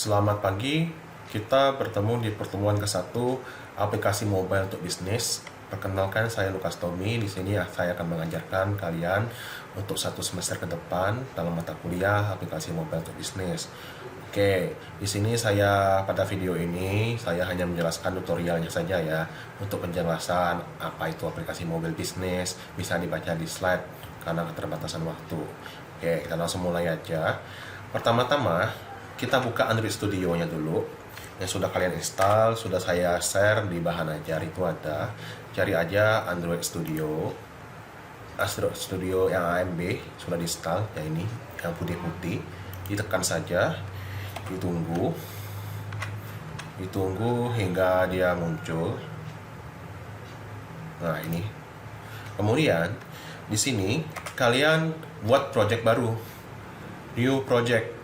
Selamat pagi, kita bertemu di pertemuan ke-1 aplikasi mobile untuk bisnis. Perkenalkan, saya Lukas Tommy. Di sini saya akan mengajarkan kalian untuk 1 semester ke depan dalam mata kuliah aplikasi mobile untuk bisnis. Oke, di sini pada video ini saya hanya menjelaskan tutorialnya saja ya. Untuk penjelasan apa itu aplikasi mobile bisnis bisa dibaca di slide karena keterbatasan waktu. Oke, kita langsung mulai aja. Pertama-tama kita buka Android Studio-nya dulu. Yang sudah kalian install, sudah saya share di bahan ajar itu ada. Cari aja Android Studio. Android Studio yang AMB sudah di-install, ya ini yang putih-putih. Ditekan saja, ditunggu hingga dia muncul. Nah, ini. Kemudian di sini kalian buat project baru. New project.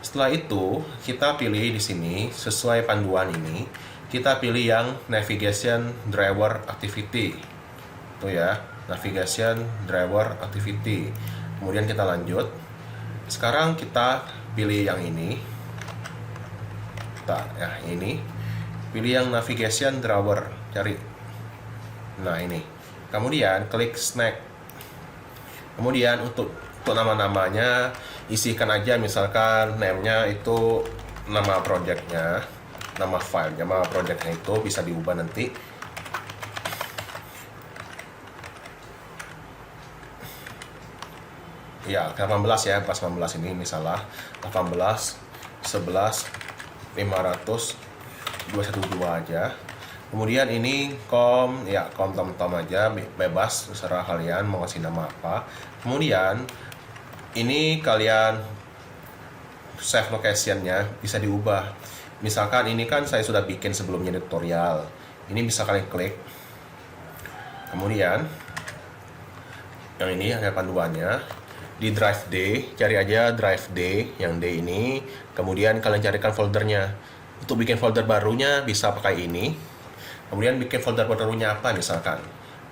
Setelah itu, kita pilih di sini sesuai panduan ini, kita pilih yang navigation driver activity. Itu ya, navigation driver activity. Kemudian kita lanjut. Sekarang kita pilih yang ini. Ini. Pilih yang navigation driver, cari. Nah, ini. Kemudian klik snack. Kemudian untuk nama-namanya isikan aja, misalkan name-nya itu nama projectnya, nama file, nama projectnya itu bisa diubah nanti. Ya, 18 ya, pas 18 ini misalnya 18 11 500 212 aja. Kemudian ini com tom aja, bebas terserah kalian mau kasih nama apa. Kemudian ini kalian save location-nya bisa diubah. Misalkan ini kan saya sudah bikin sebelumnya tutorial. Ini bisa kalian klik. Kemudian yang ini ada panduannya. Di drive D, cari aja drive D yang D ini. Kemudian kalian carikan foldernya. Untuk bikin folder barunya bisa pakai ini. Kemudian bikin folder barunya apa, misalkan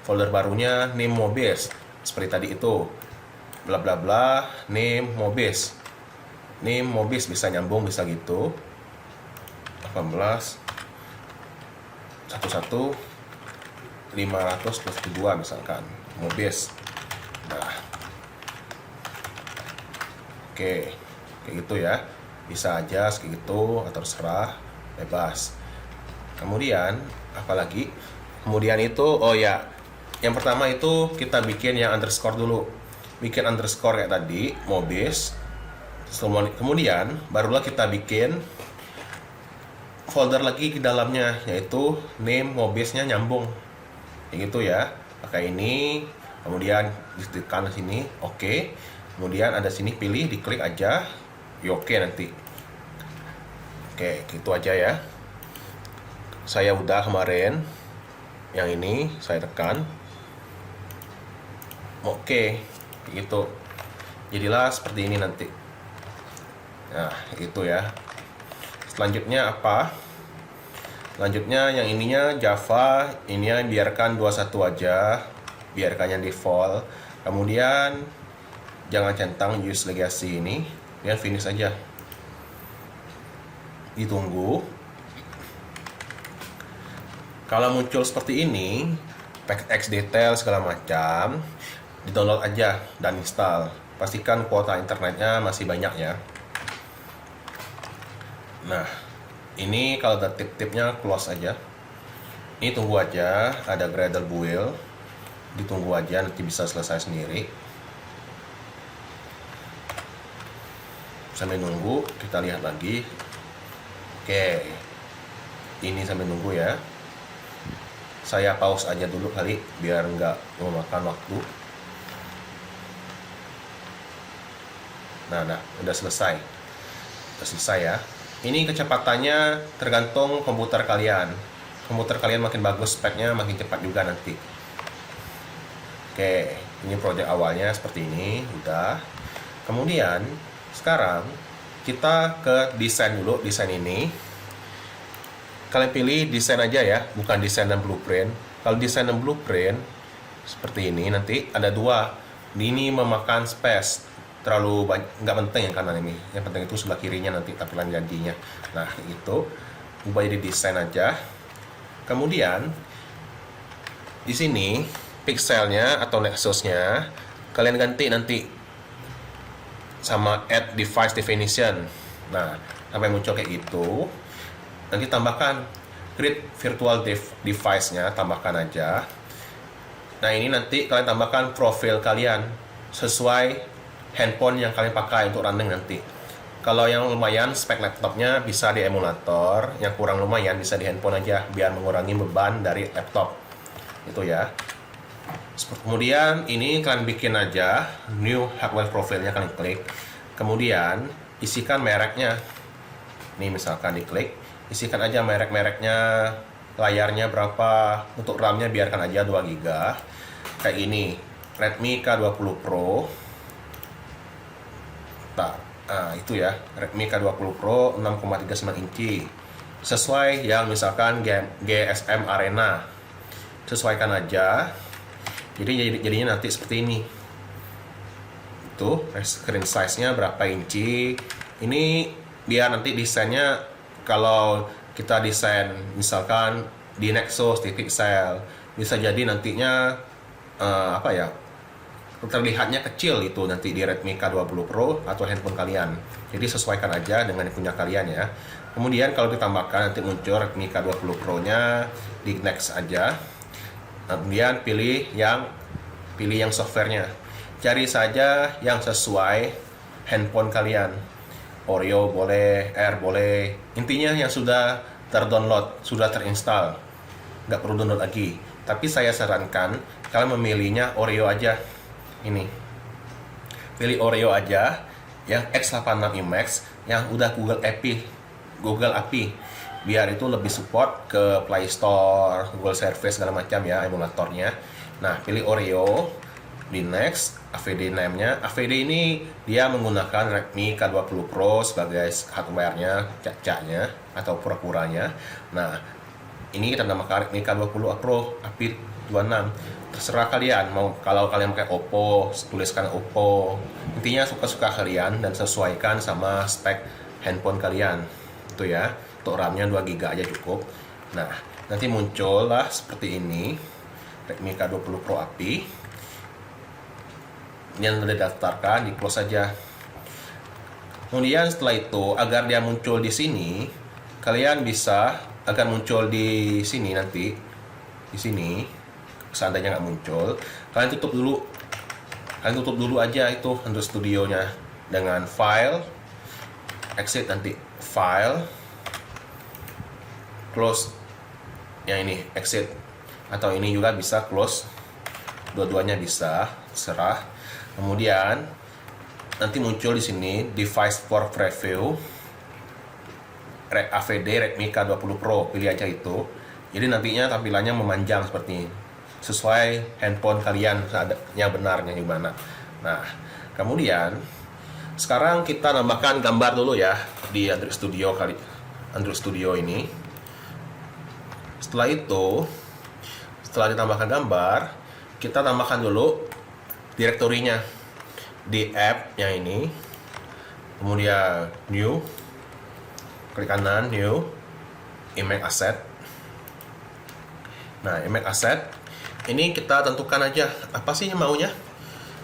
folder barunya name mobis seperti tadi itu, bla bla bla, name mobis bisa nyambung, bisa gitu. 18 11 500 misalkan mobis. Nah, oke, kayak gitu ya, bisa aja segitu atau terserah, bebas. Kemudian apalagi, kemudian itu yang pertama itu kita bikin yang underscore dulu, bikin underscore kayak tadi mobis. Kemudian barulah kita bikin folder lagi ke dalamnya, yaitu name mobisnya nyambung kayak gitu ya, pakai ini. Kemudian ditekan sini oke. Kemudian ada sini pilih, diklik aja oke nanti. Oke, gitu aja ya. Saya udah kemarin yang ini saya tekan oke, gitu. Jadilah seperti ini nanti. Nah, itu ya. Selanjutnya apa? Selanjutnya yang ininya Java, ininya biarkan 21 aja, biarkan yang default. Kemudian jangan centang use legacy ini, biar finish aja. Ditunggu. Kalau muncul seperti ini, PackX detail segala macam, di-download aja dan install. Pastikan kuota internetnya masih banyak ya. Nah, ini kalau ada tip-tipnya close aja. Ini tunggu aja, ada Gradle build. Ditunggu aja, nanti bisa selesai sendiri. Sambil nunggu, kita lihat lagi. Oke, ini sambil nunggu ya. Saya pause aja dulu kali, biar nggak memakan waktu. Nah, udah selesai. Udah selesai ya. Ini kecepatannya tergantung komputer kalian. Komputer kalian makin bagus, speknya makin cepat juga nanti. Oke, ini project awalnya seperti ini, udah. Kemudian, sekarang kita ke desain dulu, desain ini. Kalian pilih desain aja ya, bukan desain dan blueprint. Kalau desain dan blueprint seperti ini, nanti ada dua. Ini memakan space, terlalu nggak penting yang kanan ini, yang penting itu sebelah kirinya nanti tampilan gantinya. Nah itu ubah jadi desain aja. Kemudian di sini pixelnya atau nexusnya kalian ganti nanti sama add device definition. Nah sampai muncul kayak gitu, nanti tambahkan create virtual device-nya, tambahkan aja. Nah ini nanti kalian tambahkan profil kalian sesuai handphone yang kalian pakai untuk running nanti. Kalau yang lumayan spek laptopnya bisa di emulator, yang kurang lumayan bisa di handphone aja biar mengurangi beban dari laptop. Itu ya. Kemudian ini kalian bikin aja new hardware profile-nya, kalian klik. Kemudian isikan mereknya. Ini misalkan diklik, isikan aja merek-mereknya, layarnya berapa, untuk RAM-nya biarkan aja 2 GB. Kayak ini, Redmi K20 Pro. Nah, itu ya, Redmi K20 Pro 6,39 inci. Sesuai yang misalkan GSM Arena. Sesuaikan aja. Jadinya nanti seperti ini. Itu screen size-nya berapa inci. Ini biar nanti desainnya, kalau kita desain misalkan di Nexus di pixel, bisa jadi nantinya terlihatnya kecil itu nanti di Redmi K20 Pro atau handphone kalian. Jadi sesuaikan aja dengan yang punya kalian ya. Kemudian kalau ditambahkan nanti muncul Redmi K20 Pro nya, di next aja. Kemudian pilih yang softwarenya. Cari saja yang sesuai handphone kalian. Oreo boleh, Air boleh. Intinya yang sudah terdownload, sudah terinstall. Nggak perlu download lagi. Tapi saya sarankan kalian memilihnya Oreo aja. Ini. Pilih Oreo aja yang X86 IMAX yang udah Google API. Biar itu lebih support ke Play Store, Google Service segala macam ya emulatornya. Nah, pilih Oreo. Di next, AVD name-nya. AVD ini dia menggunakan Redmi K20 Pro sebagai hardware-nya, cacanya atau pura-puranya. Nah, ini kita namakan Redmi K20 Pro API 26. Terserah kalian mau, kalau kalian pakai Oppo, tuliskan Oppo. Intinya suka-suka kalian dan sesuaikan sama spek handphone kalian. Itu ya. Untuk RAM-nya 2 GB aja cukup. Nah, nanti muncullah seperti ini. Redmi K20 Pro API. Yang sudah didaftarkan, di close saja. Kemudian setelah itu, agar dia muncul di sini, kalian bisa agar muncul di sini nanti, di sini. Seandainya nggak muncul, kalian tutup dulu aja itu Android Studio-nya dengan file, exit nanti file, close. Yang ini exit, atau ini juga bisa close. Dua-duanya bisa, terserah. Kemudian nanti muncul di sini device for preview AVD Redmi K20 Pro, pilih aja itu. Jadi nantinya tampilannya memanjang seperti ini, sesuai handphone kalian yang benarnya gimana. Nah, kemudian sekarang kita nambahkan gambar dulu ya di Android Studio ini. Setelah itu, setelah ditambahkan gambar, kita tambahkan dulu direktorinya di app yang ini. Kemudian new, klik kanan new, image asset. Nah, image asset ini kita tentukan aja apa sih yang maunya.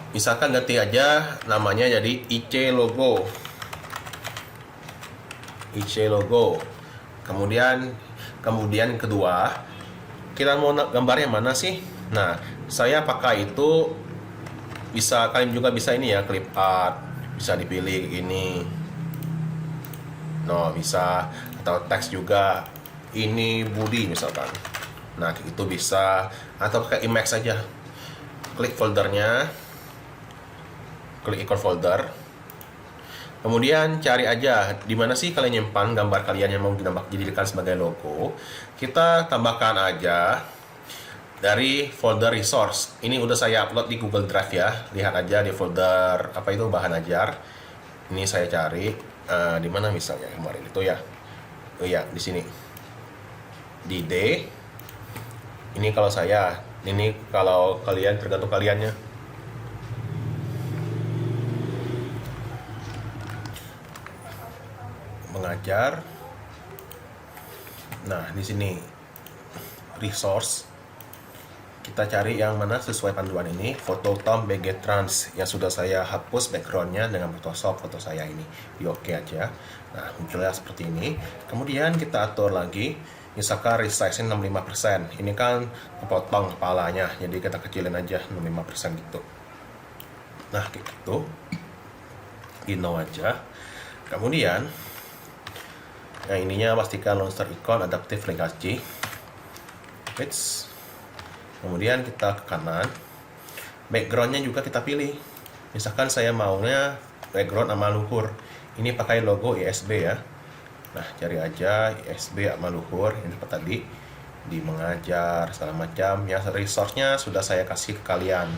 Misalkan ganti aja namanya jadi IC logo. Kemudian yang kedua, kita mau gambarnya mana sih? Nah, saya pakai itu, bisa kalian juga bisa ini ya, clip art, bisa dipilih ini. No, bisa, atau teks juga. Ini Budi misalkan. Nah, itu bisa, atau pakai image saja. Klik foldernya. Klik ikon folder. Kemudian cari aja di mana sih kalian nyimpan gambar kalian yang mau dijadikan sebagai logo. Kita tambahkan aja dari folder resource. Ini udah saya upload di Google Drive ya. Lihat aja di folder apa itu, bahan ajar. Ini saya cari di mana misalnya kemarin itu ya. Oh ya, di sini. Di D. Ini kalau saya, ini kalau kalian tergantung kaliannya. mengajar. Nah, di sini resource, kita cari yang mana sesuai panduan ini, foto Tom BG Trans yang sudah saya hapus backgroundnya dengan Photoshop foto saya ini. Di oke aja. Nah, munculnya seperti ini. Kemudian kita atur lagi, misalkan resize-nya 65%. Ini kan kepotong kepalanya, jadi kita kecilin aja 65% gitu. Nah, kayak gitu. Ino aja. Kemudian yang ininya pastikan launcher icon adaptive legacy. Kemudian kita ke kanan, backgroundnya juga kita pilih. Misalkan saya maunya background sama luhur, ini pakai logo ISB ya. Nah, cari aja ISB sama luhur, ini seperti tadi di mengajar segala macam. Yang resource-nya sudah saya kasih ke kalian.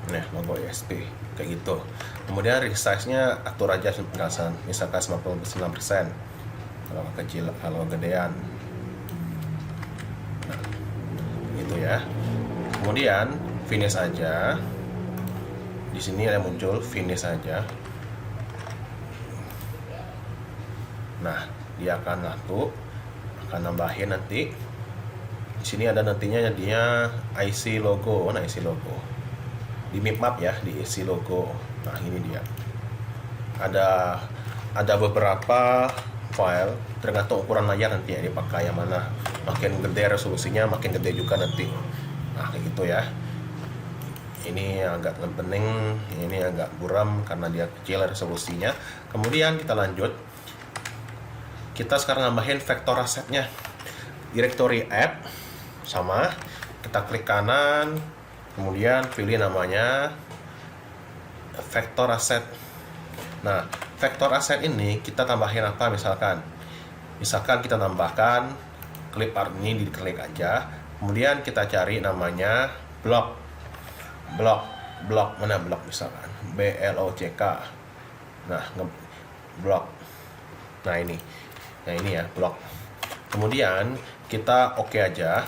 Nah, logo ISB kayak gitu. Kemudian resize-nya atur aja penjelasan, misalkan 99% kalau kecil, kalau gedean. Nah, gitu ya. Kemudian finish aja. Di sini ada muncul finish aja. Nah, dia akan nambahin nanti. Di sini ada nantinya dia IC logo, nah IC logo. Di map ya, di isi logo. Nah, ini dia. Ada beberapa file, tergantung ukuran layar nanti ya dipakai yang mana. Makin gede resolusinya, makin gede juga nanti. Nah, kayak gitu ya. Ini agak bening, ini agak buram karena dia kecil resolusinya. Kemudian kita lanjut. Kita sekarang nambahin vektor assetnya. Directory app sama, kita klik kanan, kemudian pilih namanya vektor asset. Nah, vektor asset ini kita tambahin apa misalkan kita tambahkan clip art ini, diklik aja. Kemudian kita cari namanya block mana block misalkan BLOCK. Nah, block. Nah, ini ya block. Kemudian kita oke aja.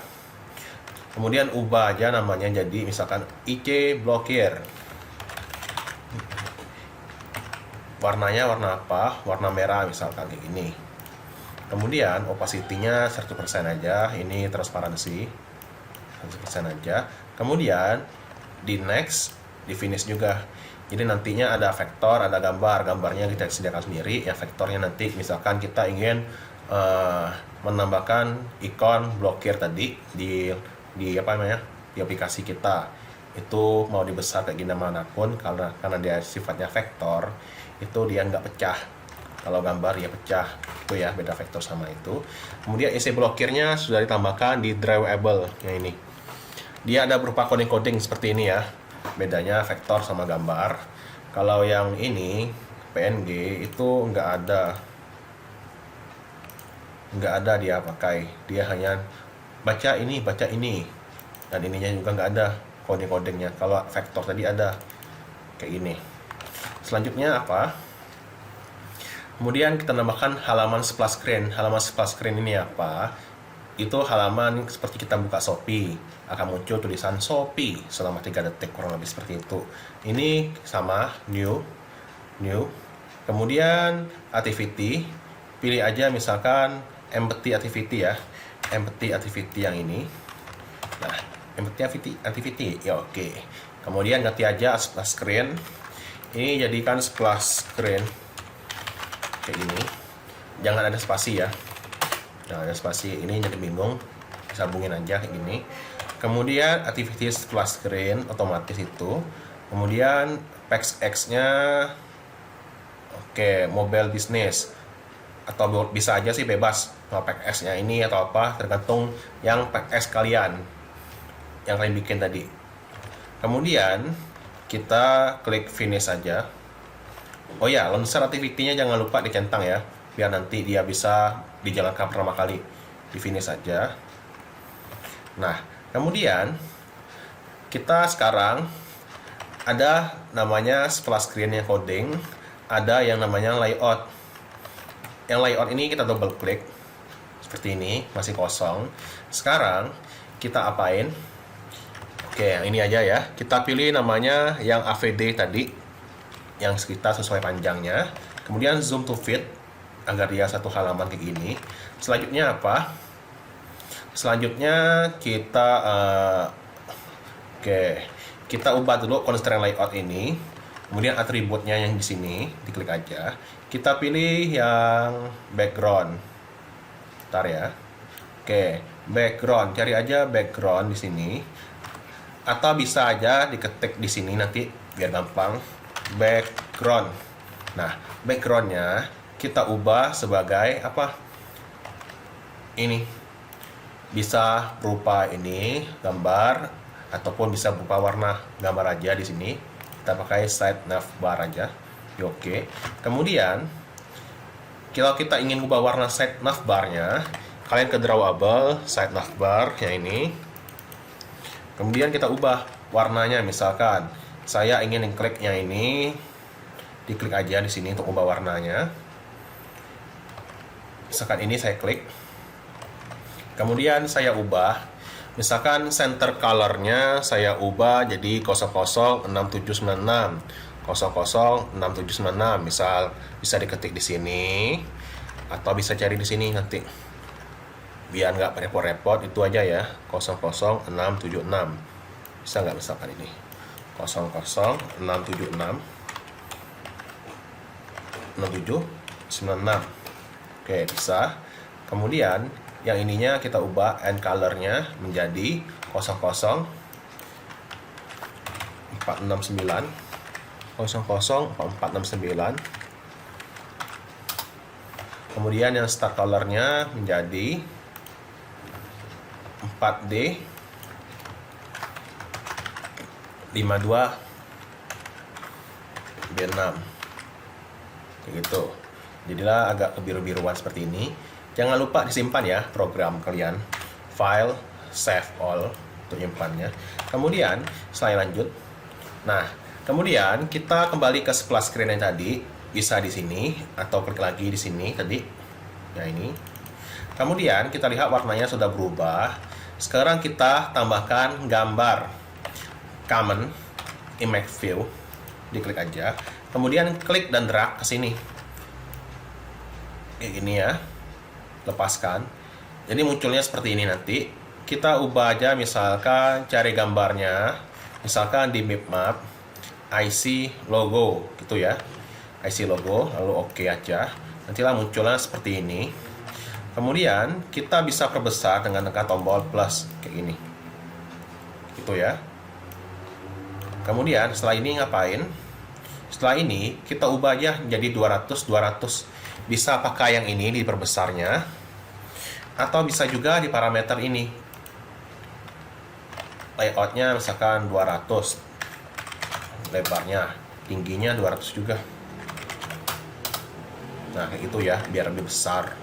Kemudian ubah aja namanya jadi misalkan IC blokir. Warnanya warna apa? Warna merah misalkan kayak gini. Kemudian opacity-nya 100% aja. Ini transparansi 100% aja. Kemudian di next, di finish juga. Jadi nantinya ada vektor, ada gambarnya kita sediakan sendiri. Ya, vektornya nanti misalkan kita ingin menambahkan ikon blokir tadi di apa namanya, di aplikasi kita, itu mau dibesar kayak gimana manapun, karena dia sifatnya vektor, itu dia nggak pecah. Kalau gambar ya pecah, itu ya beda vektor sama itu. Kemudian isi blokirnya sudah ditambahkan di drawable yang ini. Dia ada berupa coding seperti ini ya. Bedanya vektor sama gambar. Kalau yang ini PNG itu nggak ada dia pakai. Dia hanya baca ini, dan ininya juga nggak ada codingnya. Kalau vektor tadi ada kayak gini. Selanjutnya apa? Kemudian kita tambahkan halaman splash screen. Halaman splash screen ini apa? Itu halaman seperti kita buka Shopee, akan muncul tulisan Shopee selama 3 detik kurang lebih seperti itu. Ini sama new. Kemudian activity, pilih aja misalkan empty activity ya. Empty activity yang ini. Nah, empty activity ya oke. Kemudian ganti aja splash screen. Ini jadikan splash screen kayak gini. Jangan ada spasi ya. Jangan ada spasi. Ini jadi bingung. Sambungin aja kayak gini. Kemudian activity splash screen otomatis itu. Kemudian PaxX-nya oke, mobile business. Atau bisa aja sih bebas mau PaxX-nya ini atau apa, tergantung yang PaxX kalian yang kalian bikin tadi. Kemudian kita klik finish saja. Oh ya, launcher activity-nya jangan lupa dicentang ya, biar nanti dia bisa dijalankan pertama kali. Di finish saja. Nah, kemudian kita sekarang ada namanya splash screen-nya coding, ada yang namanya layout. Yang layout ini kita double klik seperti ini, masih kosong. Sekarang kita apain? Oke, yang ini aja ya. Kita pilih namanya yang AVD tadi, yang kita sesuai panjangnya. Kemudian zoom to fit agar dia satu halaman kayak gini. Selanjutnya apa? Selanjutnya kita kita ubah dulu constraint layout ini. Kemudian atributnya yang di sini diklik aja. Kita pilih yang background. Bentar ya. Oke, background. Cari aja background di sini. Atau bisa aja diketik di sini nanti biar gampang. Background. Nah, backgroundnya kita ubah sebagai apa? Ini bisa berupa ini gambar ataupun bisa berupa warna gambar aja di sini. Kita pakai side navbar aja. Oke. Kemudian kalau kita ingin ubah warna side navbarnya, kalian ke drawable side navbar yang ini. Kemudian kita ubah warnanya, misalkan saya ingin kliknya ini, diklik aja di sini untuk ubah warnanya. Misalkan ini saya klik. Kemudian saya ubah, misalkan center colornya saya ubah jadi 006796, 006796. Misal bisa diketik di sini atau bisa cari di sini nanti. Biar nggak repot-repot, itu aja ya, 00676. Bisa nggak misalkan ini 00676 6796. Oke, bisa. Kemudian yang ininya kita ubah and colornya menjadi 00469 00469. Kemudian yang start colornya menjadi 4D 52 B6 kayak gitu. Jadilah agak kebiru-biruan seperti ini. Jangan lupa disimpan ya program kalian, file save all untuk nyimpannya. Kemudian setelah lanjut, nah kemudian kita kembali ke splash screen yang tadi, bisa di sini atau klik lagi di sini tadi ya ini. Kemudian kita lihat warnanya sudah berubah. Sekarang kita tambahkan gambar common image view, diklik aja. Kemudian klik dan drag ke sini. Kayak gini ya. Lepaskan. Jadi munculnya seperti ini nanti. Kita ubah aja, misalkan cari gambarnya, misalkan di map IC logo gitu ya. IC logo, lalu oke aja. Nantilah munculnya seperti ini. Kemudian kita bisa perbesar dengan tekan tombol plus kayak gini. Gitu ya. Kemudian setelah ini ngapain? Setelah ini kita ubah aja jadi 200. Bisa pakai yang ini diperbesarnya, atau bisa juga di parameter ini. Layoutnya misalkan 200. Lebarnya, tingginya 200 juga. Nah, kayak gitu ya, biar lebih besar.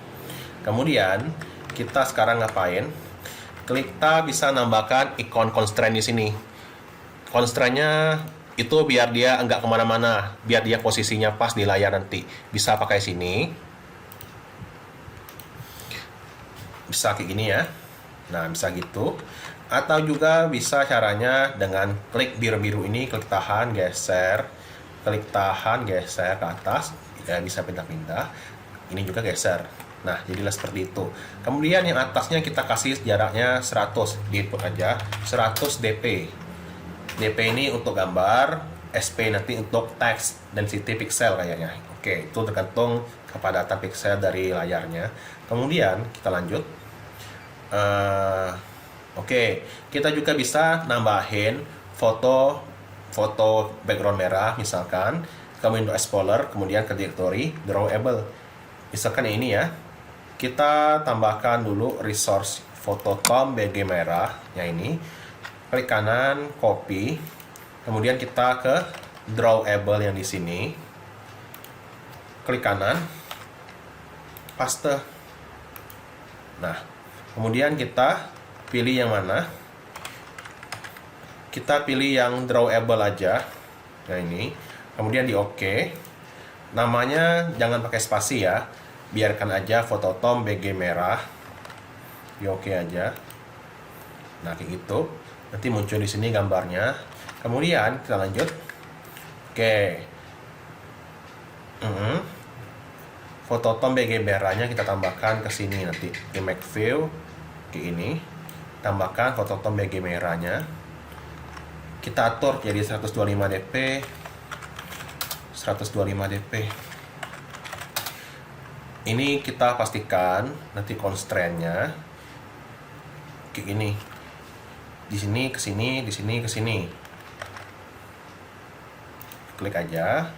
Kemudian kita sekarang ngapain? Kita bisa nambahkan ikon constraint di sini. Constraint-nya itu biar dia enggak kemana-mana, biar dia posisinya pas di layar nanti. Bisa pakai sini. Bisa kayak gini ya. Nah, bisa gitu. Atau juga bisa caranya dengan klik biru-biru ini, klik tahan, geser. Klik tahan, geser ke atas. Ya, bisa pindah-pindah. Ini juga geser. Nah, jadilah seperti itu. Kemudian yang atasnya kita kasih jaraknya 100. Di input aja 100 dp. DP ini untuk gambar, SP nanti untuk teks density pixel kayaknya. Oke, itu tergantung kepadatan pixel dari layarnya. Kemudian kita lanjut. Oke, kita juga bisa nambahin foto background merah misalkan. Ke Windows Explorer, kemudian ke directory drawable. Misalkan ini ya. Kita tambahkan dulu resource foto Tom BG merah yang ini. Klik kanan, copy. Kemudian kita ke drawable yang di sini. Klik kanan, paste. Nah, kemudian kita pilih yang mana? Kita pilih yang drawable aja. Nah, ini. Kemudian di OK. Namanya jangan pakai spasi ya. Biarkan aja foto Tom BG merah. Di OK aja. Nah, kayak gitu. Nanti muncul di sini gambarnya. Kemudian kita lanjut. Oke. Foto Tom BG merahnya kita tambahkan ke sini nanti. Image view kayak ini. Tambahkan foto Tom BG merahnya. Kita atur jadi 125 dp. 125 dp. Ini kita pastikan nanti constraint-nya kayak gini. Di sini ke sini, di sini ke sini. Klik aja.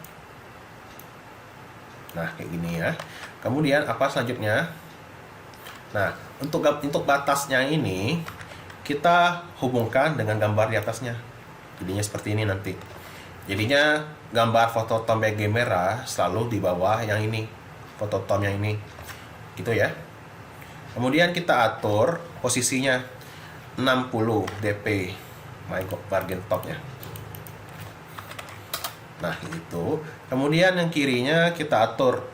Nah, kayak gini ya. Kemudian apa selanjutnya? Nah, untuk batasnya ini kita hubungkan dengan gambar di atasnya. Jadinya seperti ini nanti. Jadinya gambar foto Tom BG merah selalu di bawah yang ini. Foto Tom yang ini. Gitu ya. Kemudian kita atur posisinya 60 dp margin topnya. Nah, itu. Kemudian yang kirinya kita atur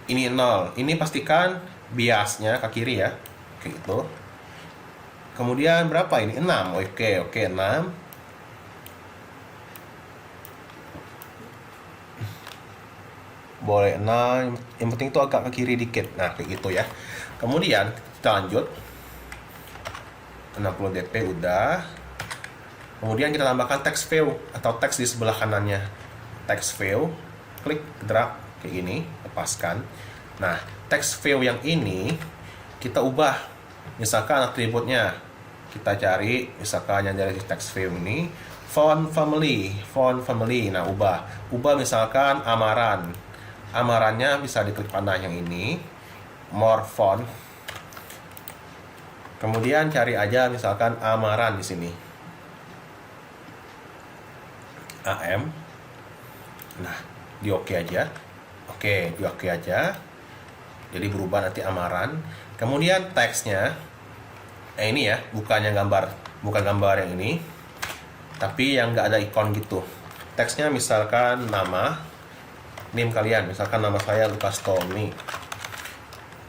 ini 0. Ini pastikan biasnya ke kiri ya. Kayak gitu. Kemudian berapa ini? 6. Oke, 6. Boleh 6. Yang penting itu agak ke kiri dikit. Nah, kayak gitu ya. Kemudian kita lanjut. 60 dp udah. Kemudian kita tambahkan text view atau teks di sebelah kanannya. Text view, klik drag kayak gini, lepaskan. Nah, text view yang ini kita ubah. Misalkan atributnya kita cari, misalkan yang dari text view ini font family. Nah, ubah misalkan amaran. Amarannya bisa diklik panah yang ini, more font. Kemudian cari aja misalkan amaran di sini. AM. Nah, di oke aja. Oke, di oke aja. Jadi berubah nanti amaran. Kemudian teksnya ini ya, bukan gambar yang ini. Tapi yang nggak ada ikon gitu. Teksnya misalkan name kalian, misalkan nama saya Lukas Tommy.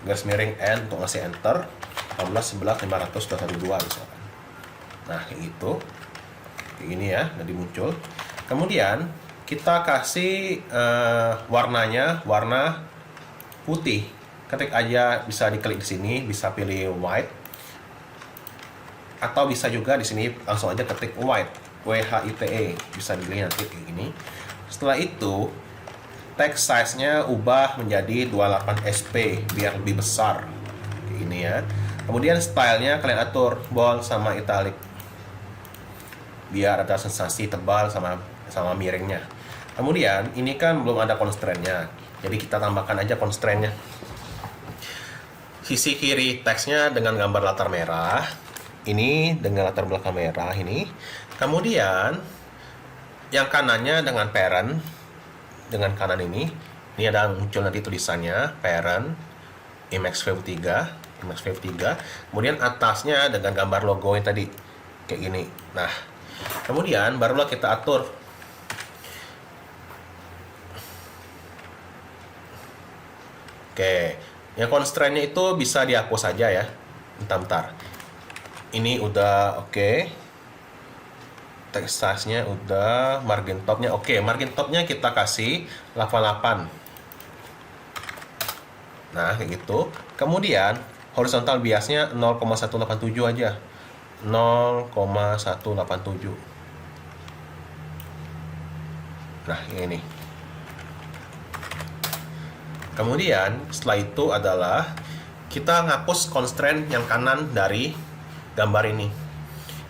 Garis miring N untuk ngasih enter. 18 11 500 212 misalkan. Nah, kayak gitu. Kayak gini ya, jadi muncul. Kemudian kita kasih warnanya warna putih. Ketik aja, bisa diklik di sini, bisa pilih white. Atau bisa juga di sini langsung aja ketik white, WHITE, bisa dipilih nanti kayak gini. Setelah itu text size-nya ubah menjadi 28 SP biar lebih besar. Kayak gini ya. Kemudian stylenya kalian atur bold sama italic. Biar ada sensasi tebal sama miringnya. Kemudian ini kan belum ada constraint-nya. Jadi kita tambahkan aja constraint-nya. Sisi kiri teksnya dengan gambar latar merah. Ini dengan latar belakang merah ini. Kemudian yang kanannya dengan parent. Dengan kanan ini ada muncul nanti tulisannya parent image wave 3. Kemudian atasnya dengan gambar logo yang tadi kayak gini. Nah, kemudian barulah kita atur yang constraint-nya itu bisa dihapus saja ya. Bentar. Ini udah oke. Text size-nya udah, margin top-nya oke. Margin top-nya kita kasih 88. Nah, kayak gitu. Kemudian horizontal biasnya 0,187 aja. 0,187. Nah, ini. Kemudian setelah itu adalah kita ngapus constraint yang kanan dari gambar ini.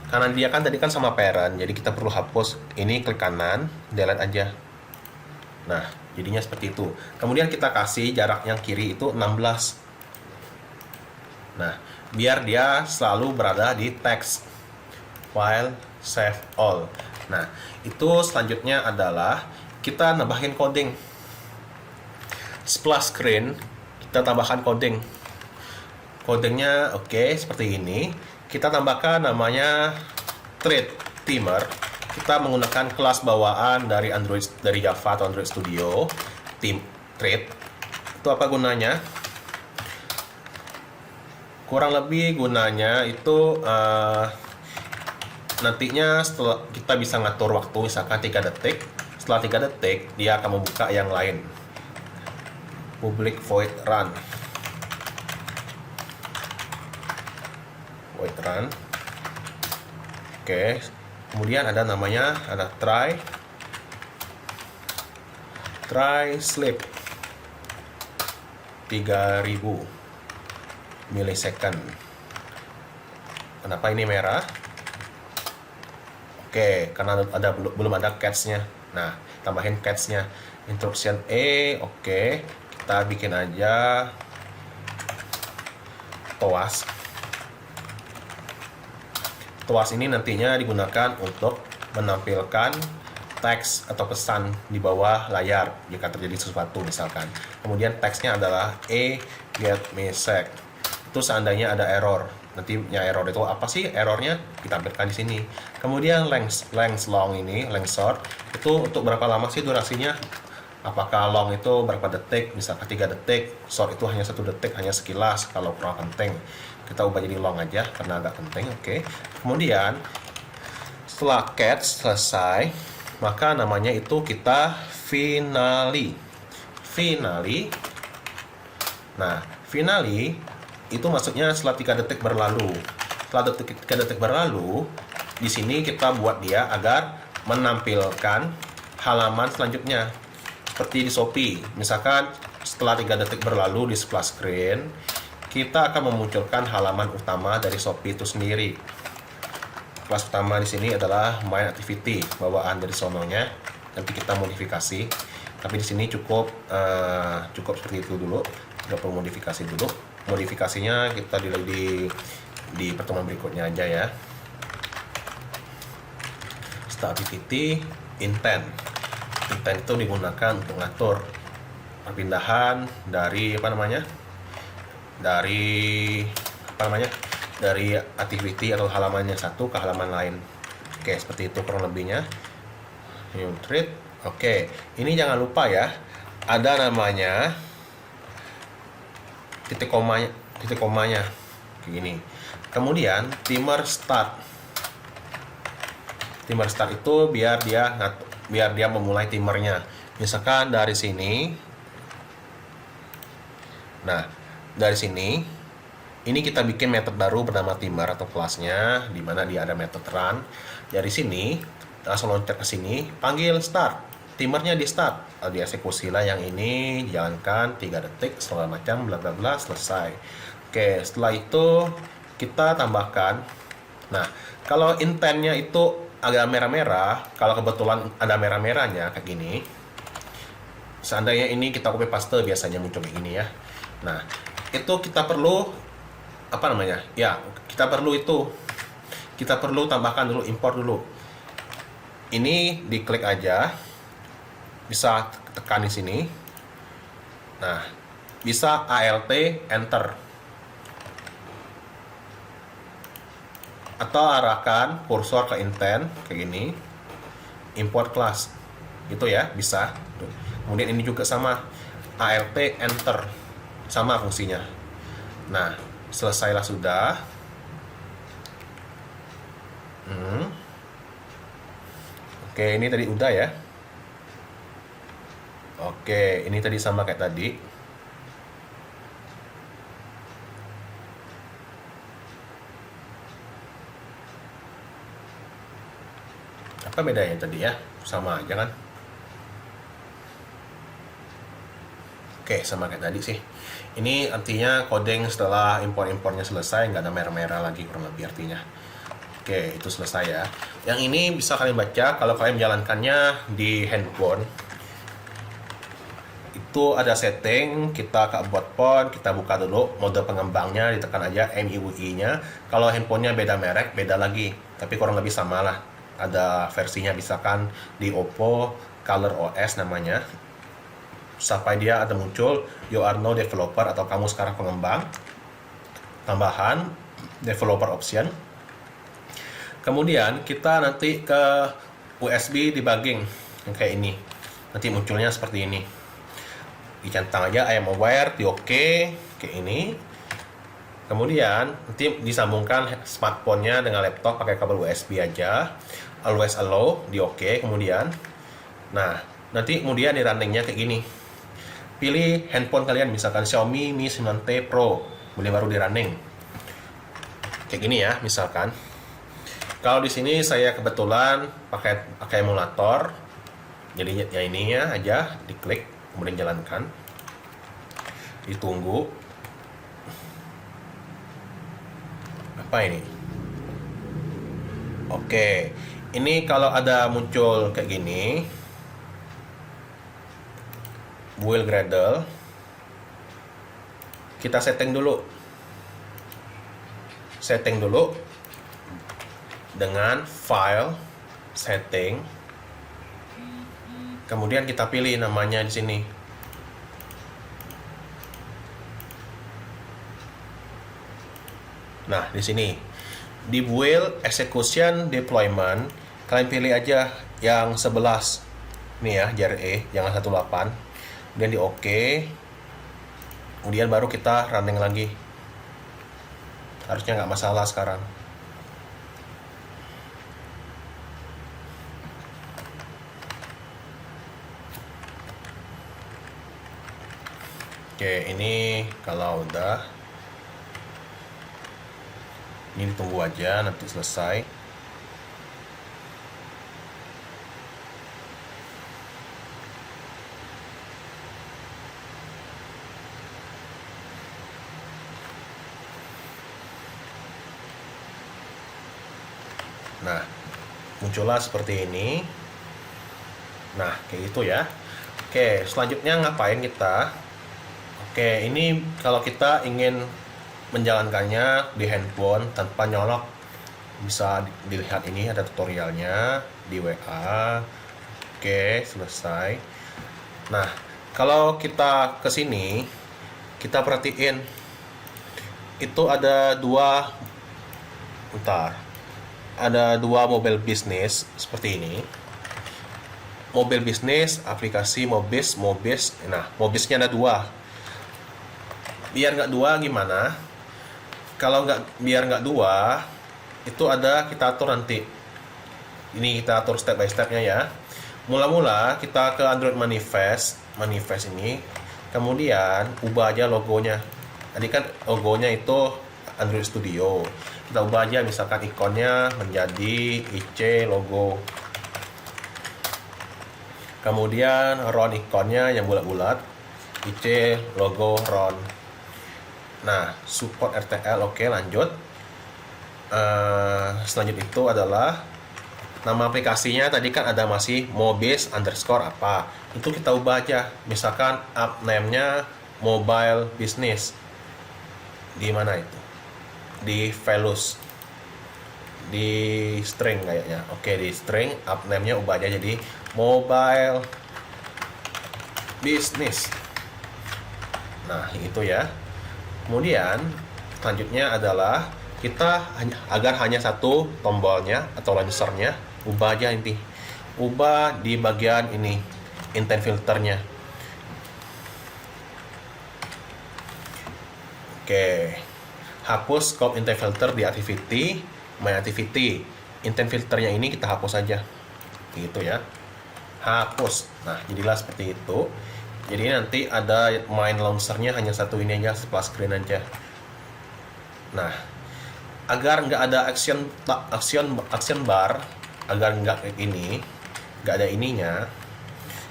Kanan dia kan tadi kan sama parent, jadi kita perlu hapus ini, klik kanan, delete aja. Nah, jadinya seperti itu. Kemudian kita kasih jarak yang kiri itu 16. Nah, biar dia selalu berada di text file save all. Nah, itu selanjutnya adalah kita nambahin coding. Splash screen kita tambahkan coding. Codingnya oke, seperti ini. Kita tambahkan namanya thread timer. Kita menggunakan kelas bawaan dari Java atau Android Studio, thread. Itu apa gunanya? Kurang lebih gunanya itu nantinya setelah kita bisa ngatur waktu, misalkan 3 detik. Setelah 3 detik dia akan membuka yang lain. Public void run. Void run. Oke. Kemudian ada namanya, ada try sleep 3000 milisecond. Kenapa ini merah? Oke, karena belum ada catch-nya. Nah, tambahin catch-nya. Instruction E, oke. Kita bikin aja TOAS. TOAS ini nantinya digunakan untuk menampilkan teks atau pesan di bawah layar jika terjadi sesuatu misalkan. Kemudian teksnya adalah get message. Itu seandainya ada error. Nantinya error itu apa sih errornya? Ditampilkan di sini. Kemudian length long ini, length short itu untuk berapa lama sih durasinya? Apakah long itu berapa detik? Misalkan 3 detik, short itu hanya 1 detik, hanya sekilas kalau kurang penting. Kita ubah jadi long aja karena agak penting, oke. Kemudian setelah catch selesai, maka namanya itu kita finally. Nah, finally itu maksudnya setelah 3 detik berlalu. Setelah 3 detik berlalu, di sini kita buat dia agar menampilkan halaman selanjutnya. Seperti di Shopee, misalkan setelah 3 detik berlalu di sebelah screen, kita akan memunculkan halaman utama dari Shopee itu sendiri. Kelas utama di sini adalah main activity, bawaan dari sononya. Nanti kita modifikasi. Tapi di sini cukup seperti itu dulu. Tidak perlu modifikasi dulu. Modifikasinya kita di pertemuan berikutnya aja ya. Start activity, intent. Intent itu digunakan untuk ngatur perpindahan dari dari activity atau halaman yang satu ke halaman lain. Oke, seperti itu kurang lebihnya. New thread. Oke, ini jangan lupa ya, ada namanya titik komanya kayak gini. Kemudian timer start itu biar dia memulai timernya. Misalkan dari sini, nah dari sini ini kita bikin method baru bernama timer atau kelasnya, di mana dia ada method run. Dari sini langsung loncat ke sini, panggil start, timernya di start, dieksekusi lah yang ini, dijalankan 3 detik segala macam bla bla bla, selesai. Oke, setelah itu kita tambahkan. Nah, kalau intentnya itu agak merah-merah, kalau kebetulan ada merah-merahnya kayak gini, seandainya ini kita copy paste biasanya muncul kayak gini ya. Nah, itu kita perlu kita perlu tambahkan dulu, import dulu. Ini diklik aja, bisa tekan di sini. Nah, bisa Alt enter atau arahkan kursor ke intent kayak gini, import class gitu ya, bisa. Kemudian ini juga sama, Alt enter, sama fungsinya. Nah, selesailah sudah. Oke, ini tadi udah ya. Oke, ini tadi sama kayak tadi. Apa bedanya tadi ya? Sama aja kan? Oke, sama kayak tadi sih. Ini artinya coding setelah impornya selesai, nggak ada merah-merah lagi kurang lebih artinya. Oke, itu selesai ya. Yang ini bisa kalian baca kalau kalian menjalankannya di handphone. Itu ada setting, kita ke about phone, kita buka dulu mode pengembangnya, ditekan aja MIUI-nya. Kalau handphonenya beda merek, beda lagi. Tapi kurang lebih sama lah. Ada versinya, misalkan di Oppo Color OS namanya. Sampai dia ada muncul you are now developer atau kamu sekarang pengembang. Tambahan developer option. Kemudian kita nanti ke USB debugging yang kayak ini. Nanti munculnya seperti ini. Dicentang aja I am aware, di OK kayak ini. kemudian nanti disambungkan smartphone-nya dengan laptop pakai kabel USB aja. Always allow, di oke. Kemudian, nah nanti kemudian di runningnya kayak gini. Pilih handphone kalian, misalkan Xiaomi Mi 9T Pro, boleh baru di running. Kayak gini ya, misalkan. Kalau di sini saya kebetulan pakai emulator, jadi ya ininya aja diklik, kemudian jalankan, ditunggu. Apa ini? Oke, ini kalau ada muncul kayak gini, build Gradle, kita setting dulu dengan file setting, kemudian kita pilih namanya di sini. Nah, di sini di build execution deployment kalian pilih aja yang 11 nih ya, JRE jangan 18, kemudian di oke, kemudian baru kita running lagi, harusnya nggak masalah sekarang. Oke, ini kalau udah, ini ditunggu aja nanti selesai. Nah, muncullah seperti ini. Nah, kayak gitu ya. Oke, selanjutnya ngapain kita? Oke, ini kalau kita ingin menjalankannya di handphone tanpa nyolok, bisa dilihat ini ada tutorialnya di WA. Oke, selesai. Nah, kalau kita ke sini, kita perhatiin itu ada dua mobile business seperti ini. Mobile business, aplikasi Mobis. Nah, Mobisnya ada dua. Biar nggak dua gimana? Kalau biar nggak dua, itu kita atur nanti. Ini kita atur step by stepnya ya. Mula-mula kita ke Android Manifest ini, kemudian ubah aja logonya. Tadi kan logonya itu Android Studio, kita ubah aja misalkan ikonnya menjadi IC logo, kemudian RON ikonnya yang bulat-bulat, IC logo RON. Nah, support RTL, oke, lanjut. Selanjutnya itu adalah nama aplikasinya, tadi kan ada masih Mobis underscore apa, itu kita ubah aja, misalkan app name-nya Mobile Business. Di mana itu? Di values, di string kayaknya. Oke, di string app name-nya ubah aja jadi Mobile Business. Nah, itu ya. Kemudian selanjutnya adalah kita agar hanya satu tombolnya atau launchernya, ubah aja inti. Ubah di bagian ini, intent filternya. Oke. Hapus scope intent filter di activity, my activity. Intent filternya ini kita hapus aja. Gitu ya. Hapus. Nah, jadilah seperti itu. Jadi nanti ada main launchernya hanya satu ini aja, splash screen aja. Nah, agar nggak ada action bar, agar nggak kayak ini, nggak ada ininya,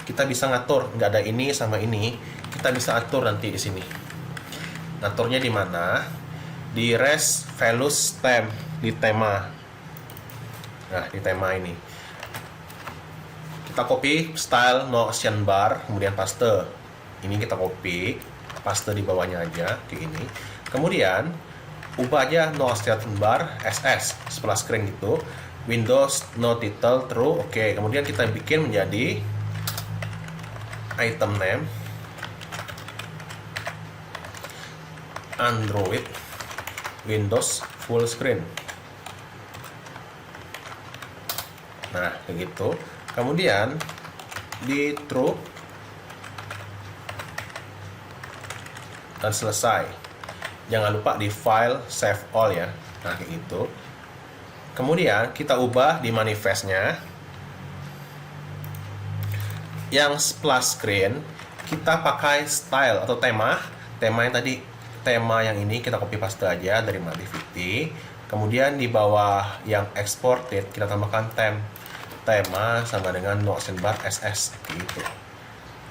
kita bisa ngatur nggak ada ini sama ini, kita bisa atur nanti di sini. Ngaturnya di mana? Di res values theme, di tema. Nah, di tema ini kita copy style no action bar, kemudian paste. Ini kita copy, paste di bawahnya aja kayak ini. Kemudian ubah aja no action bar SS splash screen gitu. Windows no title true. Oke, kemudian kita bikin menjadi item name Android Windows full screen. Nah, kayak gitu. Kemudian di true dan selesai. Jangan lupa di file save all ya. Nah, kayak gitu. Kemudian kita ubah di manifestnya. Yang splash screen kita pakai style atau tema yang tadi, tema yang ini kita copy paste aja dari Modivity. Kemudian di bawah yang exported kita tambahkan tema sama dengan notion bar ss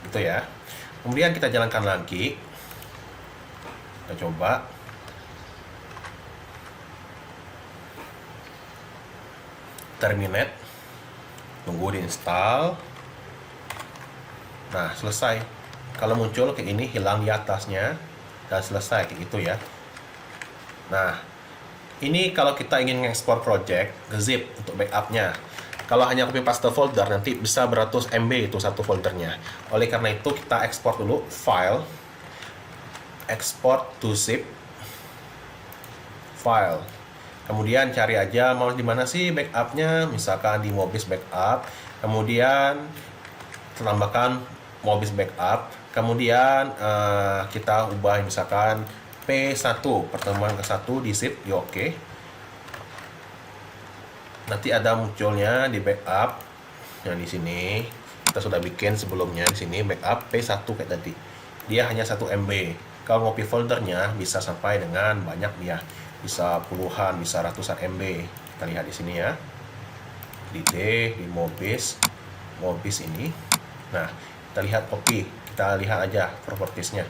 gitu ya. Kemudian kita jalankan lagi, kita coba. Terminate, tunggu diinstal. Nah, selesai. Kalau muncul kayak ini, hilang di atasnya dan selesai kayak gitu ya. Nah, ini kalau kita ingin mengekspor project ke zip untuk backupnya. Kalau hanya copy paste folder nanti bisa beratus MB itu satu foldernya. Oleh karena itu kita ekspor dulu, file, export to zip, file. Kemudian cari aja mau di mana sih backupnya, misalkan di Mobis backup. Kemudian tambahkan Mobis backup. Kemudian kita ubah misalkan P1 pertemuan ke-1 di zip, ya oke. Nanti ada munculnya di backup yang di sini kita sudah bikin sebelumnya. Di sini backup P1 kayak tadi, dia hanya 1 MB. Kalau ngopi foldernya bisa sampai dengan banyak dia, bisa puluhan, bisa ratusan MB. Kita lihat di sini ya, di D, di Mobis ini. Nah, kita lihat copy, kita lihat aja propertiesnya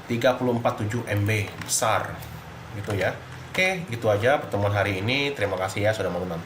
347 MB, besar gitu ya. Oke, gitu aja pertemuan hari ini. Terima kasih ya sudah menonton.